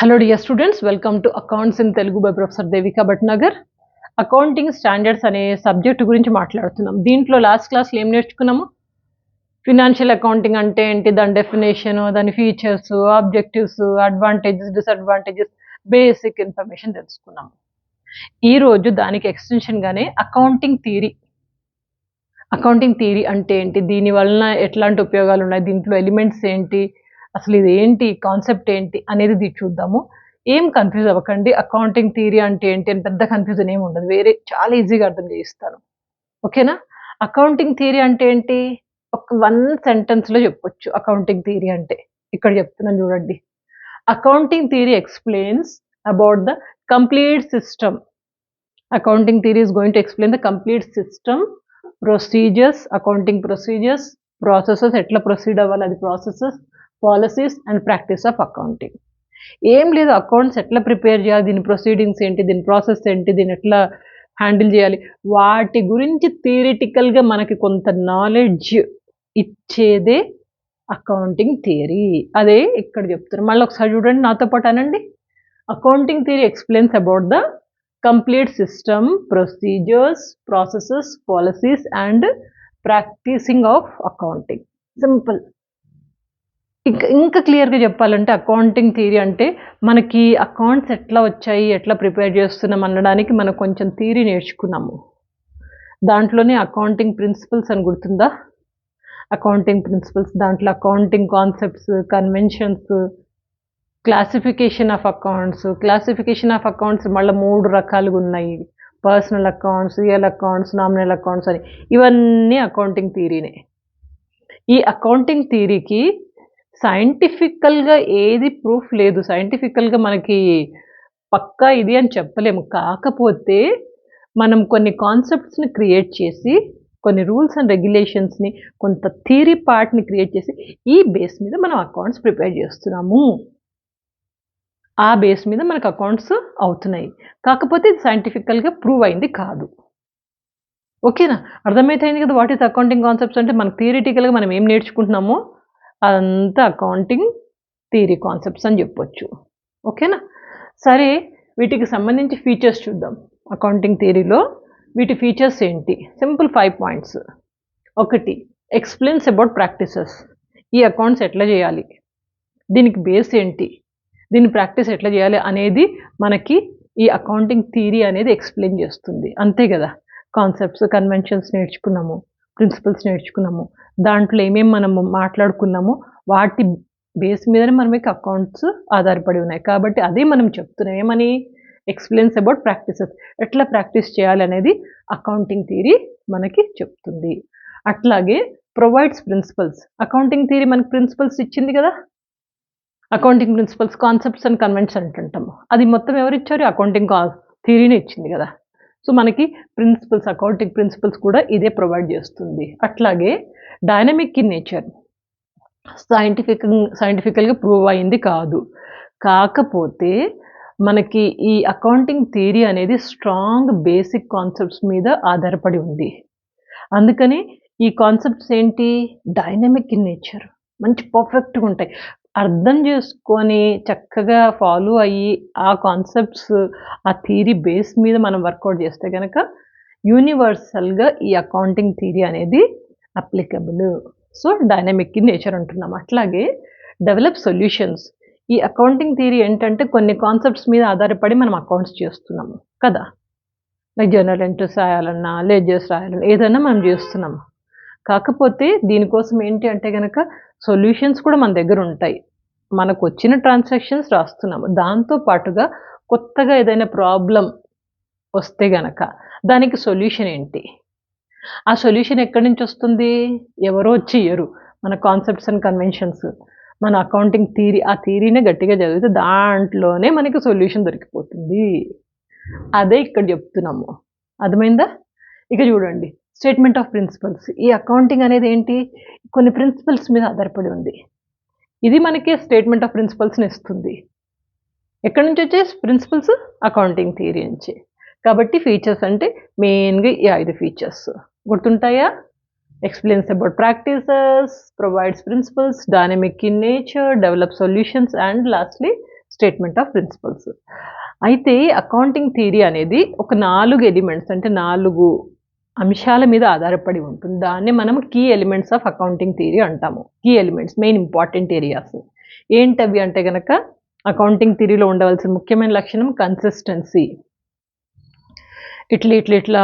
Hello dear students, welcome to Accounts in Telugu by Professor Devika Bhatnagar. Accounting standards అనే subject గురించి మాట్లాడుతున్నాం. దీంట్లో last క్లాస్లో ఏం నేర్చుకున్నాము? ఫినాన్షియల్ అకౌంటింగ్ అంటే ఏంటి, దాని డెఫినేషన్, దాని features, objectives, advantages, disadvantages, basic information తెలుసుకున్నాము. ఈరోజు దానికి ఎక్స్టెన్షన్గానే అకౌంటింగ్ థియరీ అంటే ఏంటి, దీని వలన ఎట్లాంటి ఉపయోగాలు ఉన్నాయి, దీంట్లో ఎలిమెంట్స్ ఏంటి, అసలు ఇది ఏంటి, కాన్సెప్ట్ ఏంటి అనేది చూద్దాము. ఏం కన్ఫ్యూజ్ అవ్వకండి. అకౌంటింగ్ థియరీ అంటే ఏంటి అని పెద్ద కన్ఫ్యూజన్ ఏమి ఉండదు. చాలా ఈజీగా అర్థం చేయిస్తాను. ఓకేనా? అకౌంటింగ్ థియరీ అంటే ఏంటి? ఒక 1 సెంటెన్స్‌లో చెప్పొచ్చు అకౌంటింగ్ థియరీ అంటే. ఇక్కడ చెప్తున్నాను చూడండి. Accounting theory explains about the complete system. Accounting theory is going to explain the complete system, procedures, accounting procedures, processes, ఎట్లా ప్రొసీడ్ అవ్వాలి అది processes, policies and practice of accounting. ఏం లేదు, అకౌంట్స్ ఎట్లా ప్రిపేర్ చేయాలి, దీని ప్రొసీడింగ్స్ ఏంటి, దీని ప్రాసెస్ ఏంటి, దీన్ని ఎట్లా హ్యాండిల్ చేయాలి, వాటి గురించి థియరిటికల్గా మనకి కొంత నాలెడ్జ్ ఇచ్చేదే అకౌంటింగ్ థియరీ. అదే ఇక్కడ చెప్తున్నారు. మళ్ళీ ఒకసారి చూడండి, నాతో పాటు అనండి. Accounting theory explains about the complete system, procedures, processes, policies and practising of accounting. Simple. ఇంకా క్లియర్గా చెప్పాలంటే అకౌంటింగ్ థియరీ అంటే మనకి అకౌంట్స్ ఎట్లా వచ్చాయి, ఎట్లా ప్రిపేర్ చేస్తున్నాం అనడానికి మనం కొంచెం థియరీ నేర్చుకున్నాము. దాంట్లోనే అకౌంటింగ్ ప్రిన్సిపల్స్ అని గుర్తుందా? అకౌంటింగ్ ప్రిన్సిపల్స్, దాంట్లో accounting concepts, conventions, classification of accounts మళ్ళీ 3 రకాలుగా ఉన్నాయి. Personal accounts, real accounts, nominal accounts అని. ఇవన్నీ అకౌంటింగ్ థియరీనే. ఈ అకౌంటింగ్ థియరీకి సైంటిఫికల్గా ఏది ప్రూఫ్ లేదు. సైంటిఫికల్గా మనకి పక్కా ఇది అని చెప్పలేము. కాకపోతే మనం కొన్ని కాన్సెప్ట్స్ని క్రియేట్ చేసి, కొన్ని రూల్స్ అండ్ రెగ్యులేషన్స్ని, కొంత థియరీ పార్ట్ని క్రియేట్ చేసి, ఈ బేస్ మీద మనం అకౌంట్స్ ప్రిపేర్ చేస్తున్నాము. ఆ బేస్ మీద మనకు అకౌంట్స్ అవుతున్నాయి. కాకపోతే ఇది సైంటిఫికల్గా ప్రూవ్ అయింది కాదు. ఓకేనా? అర్థమైపోయింది కదా వాట్ ఈస్ అకౌంటింగ్ కాన్సెప్ట్స్ అంటే. మనకు థియరిటికల్గా మనం ఏం నేర్చుకుంటున్నామో అదంతా అకౌంటింగ్ థియరీ కాన్సెప్ట్స్ అని చెప్పొచ్చు. ఓకేనా? సరే, వీటికి సంబంధించి ఫీచర్స్ చూద్దాం. అకౌంటింగ్ థియరీలో వీటి ఫీచర్స్ ఏంటి? Simple 5 points. 1, explains about practices. ఈ అకౌంట్స్ ఎట్లా చేయాలి, దీనికి బేస్ ఏంటి, దీని ప్రాక్టీస్ ఎట్లా చేయాలి అనేది మనకి ఈ అకౌంటింగ్ థియరీ అనేది ఎక్స్ప్లెయిన్ చేస్తుంది. అంతే కదా? కాన్సెప్ట్స్, కన్వెన్షన్స్ నేర్చుకున్నాము, ప్రిన్సిపల్స్ నేర్చుకున్నాము, దాంట్లో ఏమేమి మనము మాట్లాడుకున్నామో వాటి బేస్ మీదనే మనకి అకౌంట్స్ ఆధారపడి ఉన్నాయి. కాబట్టి అదే మనం చెప్తున్నాం. ఏమని? Explains about practices. ఎట్లా ప్రాక్టీస్ చేయాలి అనేది అకౌంటింగ్ థియరీ మనకి చెప్తుంది. అట్లాగే ప్రొవైడ్స్ ప్రిన్సిపల్స్. అకౌంటింగ్ థియరీ మనకి ప్రిన్సిపల్స్ ఇచ్చింది కదా. Accounting principles, concepts and convention అంటుంటాము. అది మొత్తం ఎవరిచ్చారు? అకౌంటింగ్ థియరీనే ఇచ్చింది కదా. సో మనకి ప్రిన్సిపల్స్, అకౌంటింగ్ ప్రిన్సిపల్స్ కూడా ఇదే ప్రొవైడ్ చేస్తుంది. అట్లాగే డైనమిక్ ఇన్ నేచర్. సైంటిఫికల్గా ప్రూవ్ అయింది కాదు. కాకపోతే మనకి ఈ అకౌంటింగ్ థియరీ అనేది స్ట్రాంగ్ బేసిక్ కాన్సెప్ట్స్ మీద ఆధారపడి ఉంది. అందుకని ఈ కాన్సెప్ట్స్ ఏంటి? డైనమిక్ ఇన్ నేచర్, మంచి పర్ఫెక్ట్గా ఉంటాయి. అర్థం చేసుకొని చక్కగా ఫాలో అయ్యి ఆ కాన్సెప్ట్స్, ఆ థియరీ బేస్ మీద మనం వర్కౌట్ చేస్తే కనుక యూనివర్సల్గా ఈ అకౌంటింగ్ థియరీ అనేది applicable. So dynamic in nature అంటున్నాం. అట్లాగే డెవలప్ సొల్యూషన్స్. ఈ అకౌంటింగ్ థియరీ ఏంటంటే కొన్ని కాన్సెప్ట్స్ మీద ఆధారపడి మనం అకౌంట్స్ చేస్తున్నాము కదా. లైక్ జర్నల్ ఎంట్రీస్ రాయాలన్నా, లెడ్జర్స్ రాయాలన్నా, ఏదైనా మనం చేస్తున్నాము. కాకపోతే దీనికోసం ఏంటి అంటే కనుక సొల్యూషన్స్ కూడా మన దగ్గర ఉంటాయి. మనకు వచ్చిన ట్రాన్సాక్షన్స్ రాస్తున్నాము, దాంతో పాటుగా కొత్తగా ఏదైనా ప్రాబ్లం వస్తే గనక దానికి సొల్యూషన్ ఏంటి, ఆ సొల్యూషన్ ఎక్కడి నుంచి వస్తుంది? ఎవరో వచ్చి ఇయ్యరు. మన కాన్సెప్ట్స్ అండ్ కన్వెన్షన్స్, మన అకౌంటింగ్ థియరీ, ఆ థియరీనే గట్టిగా చదివితే దాంట్లోనే మనకి సొల్యూషన్ దొరికిపోతుంది. అదే ఇక్కడ చెప్తున్నాము. అర్థమైందా? ఇక చూడండి, స్టేట్మెంట్ ఆఫ్ ప్రిన్సిపల్స్. ఈ అకౌంటింగ్ అనేది ఏంటి? కొన్ని ప్రిన్సిపల్స్ మీద ఆధారపడి ఉంది. ఇది మనకి స్టేట్మెంట్ ఆఫ్ ప్రిన్సిపల్స్ని ఇస్తుంది. ఎక్కడి నుంచి వచ్చే ప్రిన్సిపల్స్? అకౌంటింగ్ థియరీ నుంచి. కాబట్టి ఫీచర్స్ అంటే మెయిన్గా ఈ 5 ఫీచర్స్ గుర్తుంటాయా? Explains about practices, provides principles, dynamic in nature, develop solutions and lastly statement of principles. అయితే అకౌంటింగ్ థియరీ అనేది ఒక 4 ఎలిమెంట్స్ అంటే 4 అంశాల మీద ఆధారపడి ఉంటుంది. దాన్నే మనం key elements of accounting theory అంటాము. Key elements, main important areas. ఏంటవి అంటే గనక అకౌంటింగ్ థియరీలో ఉండవలసిన ముఖ్యమైన లక్షణం కన్సిస్టెన్సీ. ఇట్లా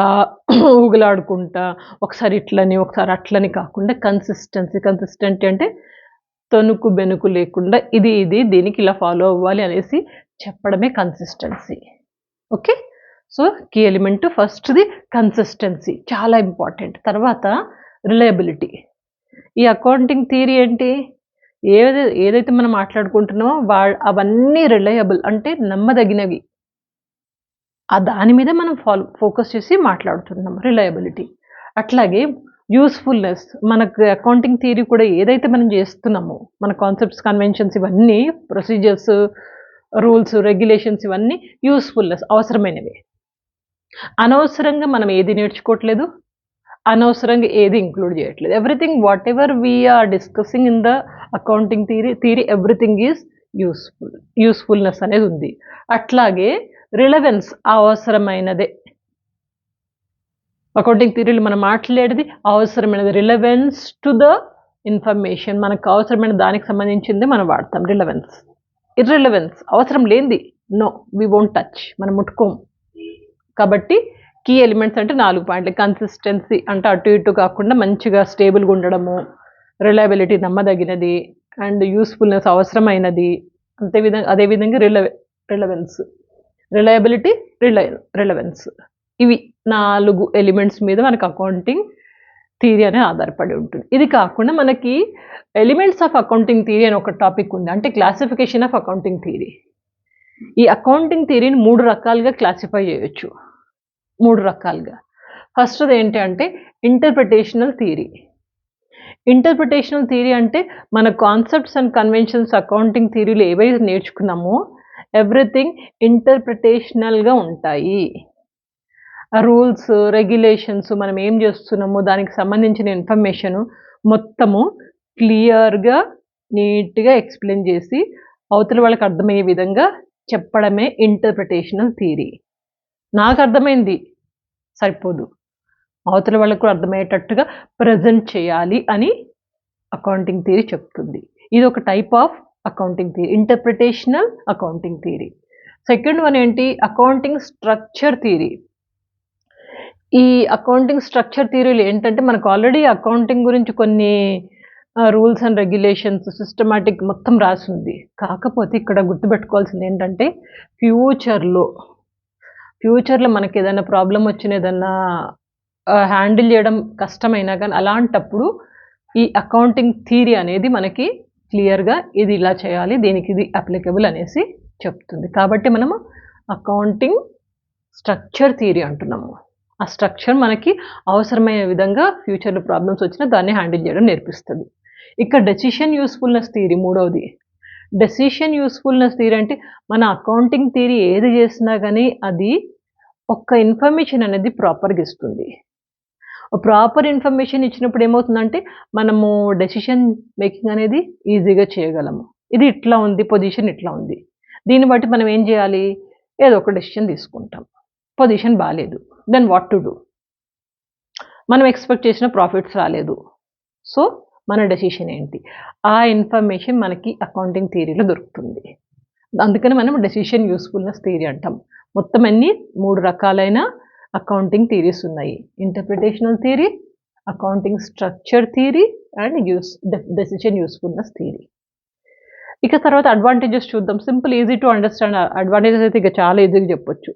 ఊగులాడుకుంటా ఒకసారి ఇట్లని ఒకసారి అట్లని కాకుండా కన్సిస్టెంట్ అంటే తొనుకు బెనుకు లేకుండా ఇది దీనికి ఇలా ఫాలో అవ్వాలి అనేసి చెప్పడమే consistency. Okay, so key element ఫస్ట్ది కన్సిస్టెన్సీ, చాలా ఇంపార్టెంట్. తర్వాత రిలయబిలిటీ. ఈ అకౌంటింగ్ థియరీ ఏంటి, ఏదైతే మనం మాట్లాడుకుంటున్నామో అవన్నీ రిలయబుల్ అంటే నమ్మదగినవి, దాని మీద మనం ఫోకస్ చేసి మాట్లాడుతున్నాం, రిలయబిలిటీ. అట్లాగే యూస్ఫుల్నెస్. మనకు అకౌంటింగ్ థియరీ కూడా ఏదైతే మనం చేస్తున్నామో మన కాన్సెప్ట్స్, కన్వెన్షన్స్, ఇవన్నీ ప్రొసీజర్స్, రూల్స్, రెగ్యులేషన్స్, ఇవన్నీ యూస్ఫుల్నెస్, అవసరమైనవి. అనవసరంగా మనం ఏది నేర్చుకోవట్లేదు, అనవసరంగా ఏది ఇంక్లూడ్ చేయట్లేదు. Everything whatever we are discussing in the accounting theory everything is usefulness అనేది ఉంది. అట్లాగే రిలవెన్స్, అవసరమైనదే. అకౌంటింగ్ థియరీలో మనం మాట్లాడేది అవసరమైనది, రిలవెన్స్ టు ద ఇన్ఫర్మేషన్. మనకు అవసరమైన దానికి సంబంధించింది మనం వాడతాం రిలవెన్స్. ఇర్రిలవెన్స్, అవసరం లేనిది నో, వి వోంట్ టచ్, మనం ముట్టుకోం. కాబట్టి కీ ఎలిమెంట్స్ అంటే 4 పాయింట్లు. కన్సిస్టెన్సీ అంటే అటు ఇటు కాకుండా మంచిగా స్టేబుల్గా ఉండడము, రిలయబిలిటీ నమ్మదగినది, అండ్ యూస్ఫుల్నెస్ అవసరమైనది, అదేవిధంగా రిలవెన్స్, రిలయబిలిటీ, రిలవెన్స్. ఇవి 4 ఎలిమెంట్స్ మీద మనకు అకౌంటింగ్ థియరీ అనేది ఆధారపడి ఉంటుంది. ఇది కాకుండా మనకి ఎలిమెంట్స్ ఆఫ్ అకౌంటింగ్ థియరీ అని ఒక టాపిక్ ఉంది, అంటే క్లాసిఫికేషన్ ఆఫ్ అకౌంటింగ్ థియరీ. ఈ అకౌంటింగ్ థియరీని 3 రకాలుగా క్లాసిఫై చేయొచ్చు, 3 రకాలుగా. ఫస్ట్ది ఏంటి అంటే ఇంటర్ప్రిటేషనల్ థియరీ. ఇంటర్ప్రిటేషనల్ థియరీ అంటే మన కాన్సెప్ట్స్ అండ్ కన్వెన్షన్స్ అకౌంటింగ్ థియరీలో ఏవైతే నేర్చుకున్నామో ఎవ్రీథింగ్ ఇంటర్ప్రిటేషనల్గా ఉంటాయి. రూల్స్, రెగ్యులేషన్స్, మనం ఏం చేస్తున్నామో దానికి సంబంధించిన ఇన్ఫర్మేషన్ మొత్తము క్లియర్గా, నీట్గా ఎక్స్ప్లెయిన్ చేసి అవతల వాళ్ళకి అర్థమయ్యే విధంగా చెప్పడమే ఇంటర్ప్రిటేషనల్ థియరీ. నాకు అర్థమైంది సరిపోదు, అవతల వాళ్ళకు అర్థమయ్యేటట్టుగా ప్రజెంట్ చేయాలి అని అకౌంటింగ్ థియరీ చెప్తుంది. ఇది ఒక type of accounting theory, interpretational accounting theory. Second one ఏంటి, అకౌంటింగ్ స్ట్రక్చర్ థియరీ. ఈ అకౌంటింగ్ స్ట్రక్చర్ థియరీలు ఏంటంటే మనకు ఆల్రెడీ అకౌంటింగ్ గురించి కొన్ని రూల్స్ అండ్ రెగ్యులేషన్స్, సిస్టమాటిక్ మొత్తం రాసింది. కాకపోతే ఇక్కడ గుర్తుపెట్టుకోవాల్సింది ఏంటంటే ఫ్యూచర్లో మనకి ఏదైనా ప్రాబ్లం వచ్చిన, ఏదైనా హ్యాండిల్ చేయడం కష్టమైనా కానీ అలాంటప్పుడు ఈ అకౌంటింగ్ థియరీ అనేది మనకి క్లియర్గా ఇది ఇలా చేయాలి, దీనికి ఇది అప్లికబుల్ అనేసి చెప్తుంది. కాబట్టి మనము అకౌంటింగ్ స్ట్రక్చర్ థియరీ అంటున్నాము. ఆ స్ట్రక్చర్ మనకి అవసరమైన విధంగా ఫ్యూచర్లో ప్రాబ్లమ్స్ వచ్చినా దాన్ని హ్యాండిల్ చేయడం నేర్పిస్తుంది. ఇక్కడ డెసిషన్ యూస్ఫుల్నెస్ థియరీ మూడవది. డెసిషన్ యూస్ఫుల్నెస్ థియరీ అంటే మన అకౌంటింగ్ థియరీ ఏది చేసినా కానీ అది ఒక్క ఇన్ఫర్మేషన్ అనేది ప్రాపర్గా ఇస్తుంది. ప్రాపర్ ఇన్ఫర్మేషన్ ఇచ్చినప్పుడు ఏమవుతుందంటే మనము డెసిషన్ మేకింగ్ అనేది ఈజీగా చేయగలము. ఇది ఇట్లా ఉంది, పొజిషన్ ఇట్లా ఉంది, దీన్ని బట్టి మనం ఏం చేయాలి, ఏదో ఒక డెసిషన్ తీసుకుంటాం. పొజిషన్ బాగాలేదు, దెన్ వాట్ టు డూ, మనం ఎక్స్పెక్ట్ చేసిన ప్రాఫిట్స్ రాలేదు, సో మన డెసిషన్ ఏంటి, ఆ ఇన్ఫర్మేషన్ మనకి అకౌంటింగ్ థియరీలో దొరుకుతుంది. అందుకని మనం డెసిషన్ యూస్ఫుల్నెస్ థియరీ అంటాం. మొత్తం అన్ని 3 రకాలైన అకౌంటింగ్ థియరీస్ ఉన్నాయి, interpretational theory, accounting structure theory and decision usefulness theory. ఇక తర్వాత అడ్వాంటేజెస్ చూద్దాం. Simple, easy to understand. Advantages అయితే ఇక చాలా ఈజీగా చెప్పొచ్చు.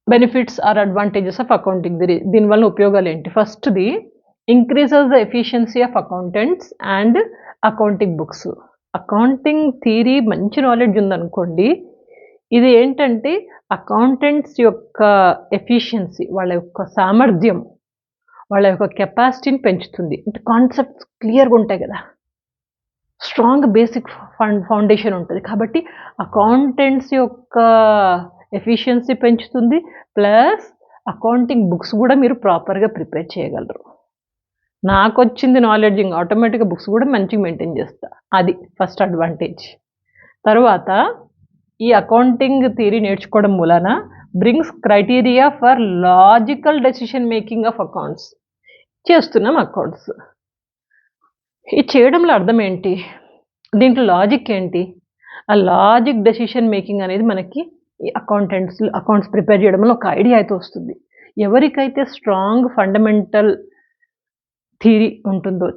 Benefits or advantages of accounting theory. దీనివల్ల ఉపయోగాలు ఏంటి, ఫస్ట్ది increases the efficiency of accountants and accounting books. Accounting theory మంచి నాలెడ్జ్ ఉందనుకోండి, ఇది ఏంటంటే అకౌంటెంట్స్ యొక్క ఎఫిషియన్సీ, వాళ్ళ యొక్క సామర్థ్యం, వాళ్ళ యొక్క కెపాసిటీని పెంచుతుంది. అంటే కాన్సెప్ట్స్ క్లియర్గా ఉంటాయి కదా, స్ట్రాంగ్ బేసిక్ ఫౌండేషన్ ఉంటుంది. కాబట్టి అకౌంటెంట్స్ యొక్క ఎఫిషియన్సీ పెంచుతుంది, ప్లస్ అకౌంటింగ్ బుక్స్ కూడా మీరు ప్రాపర్గా ప్రిపేర్ చేయగలరు. నాకు వచ్చింది నాలెడ్జ్, ఆటోమేటిక్గా బుక్స్ కూడా మంచిగా మెయింటైన్ చేస్తా, అది ఫస్ట్ అడ్వాంటేజ్. తర్వాత ఈ అకౌంటింగ్ థియరీ నేర్చుకోవడం మూలన brings criteria for logical decision making of accounts. చేస్తున్నాం అకౌంట్స్. ఇది చేయడంలో అర్థం ఏంటి, దీంట్లో లాజిక్ ఏంటి, ఆ లాజిక్ డెసిషన్ మేకింగ్ అనేది మనకి ఈ అకౌంట్స్ ప్రిపేర్ చేయడంలో ఒక ఐడియా అయితే వస్తుంది. ఎవరికైతే స్ట్రాంగ్ ఫండమెంటల్ థియరీ ఉంటుందో,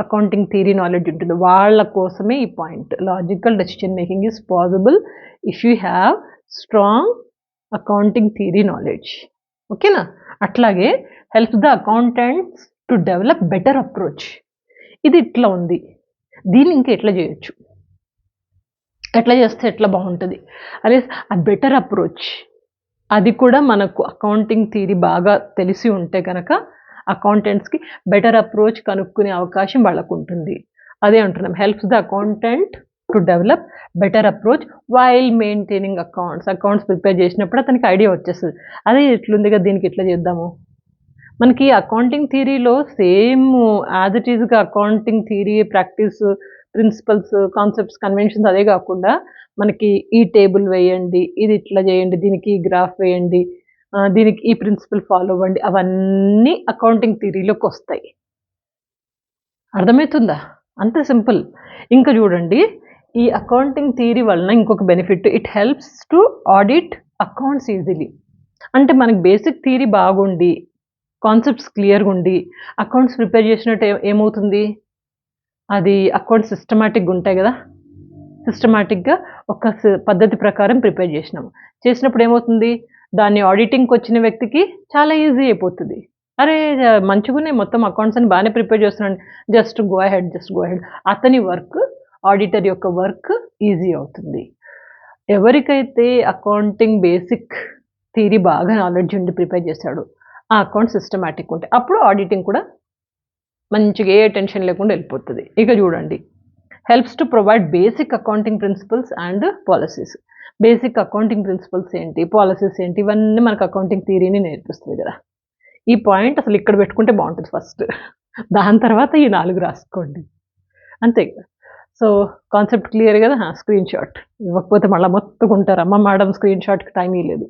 అకౌంటింగ్ థియరీ నాలెడ్జ్ ఉంటుందో వాళ్ళ కోసమే ఈ point. Logical decision making is possible if you have strong accounting theory knowledge. ఓకేనా? అట్లాగే help the accountants to develop better approach. ఇది ఇట్లా ఉంది, దీన్ని ఇంకా ఎట్లా చేయొచ్చు, ఎట్లా చేస్తే ఎట్లా బాగుంటుంది అదే ఆ బెటర్ అప్రోచ్. అది కూడా మనకు అకౌంటింగ్ థియరీ బాగా తెలిసి ఉంటే కనుక అకౌంటెంట్స్కి బెటర్ అప్రోచ్ కనుక్కునే అవకాశం వాళ్ళకు ఉంటుంది. అదే అంటున్నాం, helps the accountant to develop better approach while maintaining accounts prepare చేసినప్పుడు అతనికి ఐడియా వచ్చేస్తుంది. అదే ఇట్లుందిగా, దీనికి ఎట్లా చేద్దాము. మనకి అకౌంటింగ్ థియరీలో సేమ్ యాజ్ ఇట్ ఈస్గా accounting theory practice principles, concepts, conventions అదే కాకుండా మనకి ఈ టేబుల్ వేయండి, ఇది ఇట్లా చేయండి, దీనికి గ్రాఫ్ వేయండి, దీనికి ఈ ప్రిన్సిపల్ ఫాలో అవ్వండి, అవన్నీ అకౌంటింగ్ థియరీలోకి వస్తాయి. అర్థమవుతుందా? అంత సింపుల్. ఇంకా చూడండి, ఈ అకౌంటింగ్ థియరీ వలన ఇంకొక benefit, it helps to audit accounts easily. అంటే మనకి బేసిక్ థియరీ బాగుండి, కాన్సెప్ట్స్ క్లియర్గా ఉండి అకౌంట్స్ ప్రిపేర్ చేసినట్టు ఏమవుతుంది, అది అకౌంట్స్ సిస్టమాటిక్గా ఉంటాయి కదా, సిస్టమాటిక్గా ఒక పద్ధతి ప్రకారం ప్రిపేర్ చేసినప్పుడు ఏమవుతుంది, దాన్ని ఆడిటింగ్కి వచ్చిన వ్యక్తికి చాలా ఈజీ అయిపోతుంది. అరే మంచిగానే మొత్తం అకౌంట్స్ అని బాగానే ప్రిపేర్ చేస్తున్నాను, జస్ట్ గో అహెడ్. అతని వర్క్, ఆడిటర్ యొక్క వర్క్ ఈజీ అవుతుంది. ఎవరికైతే అకౌంటింగ్ బేసిక్ థియరీ బాగా నాలెడ్జ్ ఉండి ప్రిపేర్ చేశాడో ఆ అకౌంట్ సిస్టమాటిక్ ఉంటాయి, అప్పుడు ఆడిటింగ్ కూడా మంచిగా ఏ టెన్షన్ లేకుండా వెళ్ళిపోతుంది. ఇక చూడండి, helps to provide basic accounting principles and policies. Basic accounting principles ఏంటి, పాలసీస్ ఏంటి, ఇవన్నీ మనకు అకౌంటింగ్ థియరీని నేర్పిస్తుంది కదా. ఈ పాయింట్ అసలు ఇక్కడ పెట్టుకుంటే బాగుంటుంది ఫస్ట్, దాని తర్వాత ఈ 4 రాసుకోండి, అంతే కదా. సో కాన్సెప్ట్ క్లియర్ కదా. స్క్రీన్ షాట్ ఇవ్వకపోతే మళ్ళీ మొత్తుకుంటారు, అమ్మ మేడం స్క్రీన్ షాట్కి టైం ఇవ్వలేదు.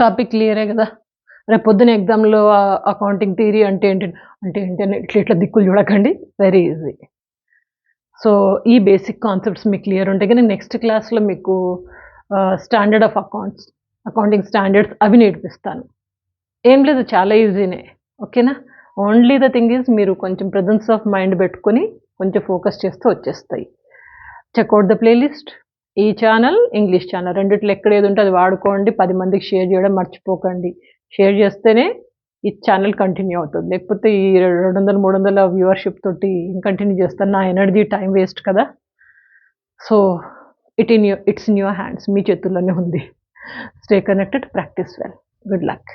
టాపిక్ క్లియరే కదా. రేపు పొద్దున ఎగ్జామ్లో అకౌంటింగ్ థియరీ అంటే ఏంటి అని ఇట్లా దిక్కులు చూడకండి, వెరీ ఈజీ. సో ఈ బేసిక్ కాన్సెప్ట్స్ మీకు క్లియర్ ఉంటాయి కానీ నెక్స్ట్ క్లాస్లో మీకు స్టాండర్డ్ ఆఫ్ అకౌంటింగ్ స్టాండర్డ్స్ అవి నేర్పిస్తాను. ఏం లేదు, చాలా ఈజీనే. ఓకేనా? ఓన్లీ ద థింగ్ ఈజ్ మీరు కొంచెం ప్రెజెన్స్ ఆఫ్ మైండ్ పెట్టుకొని కొంచెం ఫోకస్ చేస్తూ వచ్చేస్తాయి. Checkout the playlist. ఈ ఛానల్, ఇంగ్లీష్ ఛానల్, రెండిట్లో ఎక్కడ ఏది ఉంటే అది వాడుకోండి. 10 మందికి షేర్ చేయడం మర్చిపోకండి. షేర్ చేస్తేనే ఈ ఛానల్ కంటిన్యూ అవుతుంది, లేకపోతే ఈ 200-300 వ్యూవర్షిప్ తోటి కంటిన్యూ చేస్తాను, నా ఎనర్జీ టైం వేస్ట్ కదా. So it's in your hands, మీ చేతుల్లోనే ఉంది. Stay connected, practice well, good luck.